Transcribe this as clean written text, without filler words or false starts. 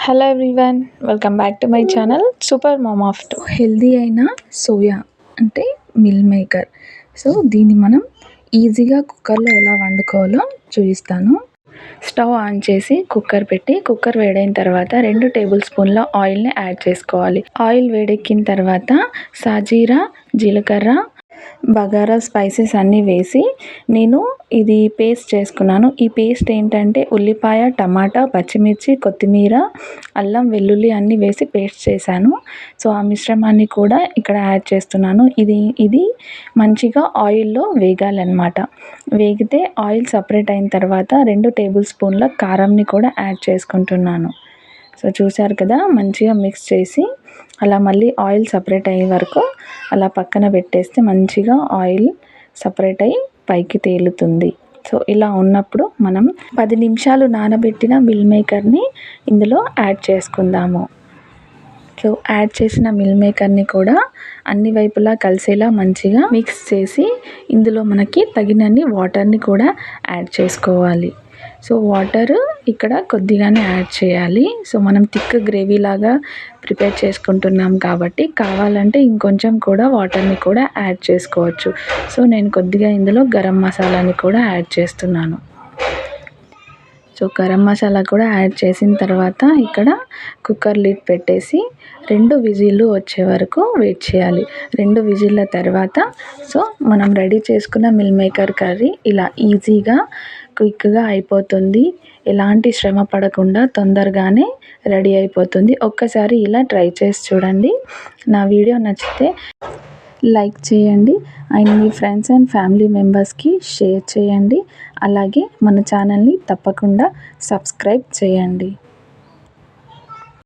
Hello everyone, welcome back to my channel super mom of two. Healthy అయిన soya అంటే meal maker. So దీన్ని మనం ఈజీగా కుక్కర్లో ఎలా వండుకోవాలో చూపిస్తాను. స్టవ్ ఆన్ చేసి కుక్కర్ పెట్టి కుక్కర్ వేడైన తర్వాత 2 టేబుల్ స్పూన్ల ఆయిల్ని యాడ్ చేసుకోవాలి. ఆయిల్ వేడెక్కిన తర్వాత సాజీరా, జీలకర్ర, బగారా స్పైసెస్ అన్నీ వేసి నేను ఇది పేస్ట్ చేసుకున్నాను. ఈ పేస్ట్ ఏంటంటే ఉల్లిపాయ, టమాటా, పచ్చిమిర్చి, కొత్తిమీర, అల్లం, వెల్లుల్లి అన్నీ వేసి పేస్ట్ చేశాను. సో ఆ మిశ్రమాన్ని కూడా ఇక్కడ యాడ్ చేస్తున్నాను. ఇది మంచిగా ఆయిల్లో వేగాలన్నమాట. వేగితే ఆయిల్ సపరేట్ అయిన తర్వాత 2 టేబుల్ స్పూన్ల కారంని కూడా యాడ్ చేసుకుంటున్నాను. సో చూసారు కదా, మంచిగా మిక్స్ చేసి అలా మళ్ళీ ఆయిల్ సపరేట్ అయ్యే వరకు అలా పక్కన పెట్టేస్తే మంచిగా ఆయిల్ సపరేట్ అయ్యి పైకి తేలుతుంది. సో ఇలా ఉన్నప్పుడు మనం 10 నిమిషాలు నానబెట్టిన మిల్ మేకర్ని ఇందులో యాడ్ చేసుకుందాము. సో యాడ్ చేసిన మిల్ మేకర్ని కూడా అన్ని వైపులా కలిసేలా మంచిగా మిక్స్ చేసి ఇందులో మనకి తగినన్ని వాటర్ని కూడా యాడ్ చేసుకోవాలి. సో వాటర్ ఇక్కడ కొద్దిగానే యాడ్ చేయాలి. సో మనం థిక్ గ్రేవీ లాగా ప్రిపేర్ చేసుకుంటున్నాం కాబట్టి కావాలంటే ఇంకొంచెం కూడా వాటర్ని కూడా యాడ్ చేసుకోవచ్చు. సో నేను కొద్దిగా ఇందులో గరం మసాలాని కూడా యాడ్ చేస్తున్నాను. సో గరం మసాలా కూడా యాడ్ చేసిన తర్వాత ఇక్కడ కుక్కర్ లిడ్ పెట్టేసి 2 విజిల్లు వచ్చే వరకు వెయిట్ చేయాలి. 2 విజిల్ల తర్వాత సో మనం రెడీ చేసుకున్న మిల్ మేకర్ కర్రీ ఇలా ఈజీగా క్విక్గా అయిపోతుంది. ఎలాంటి శ్రమ పడకుండా తొందరగానే రెడీ అయిపోతుంది. ఒక్కసారి ఇలా ట్రై చేసి చూడండి. నా వీడియో నచ్చితే లైక్ చేయండి and me friends and family మెంబర్స్కి షేర్ చేయండి. అలాగే మన ఛానల్ని తప్పకుండా సబ్స్క్రైబ్ చేయండి.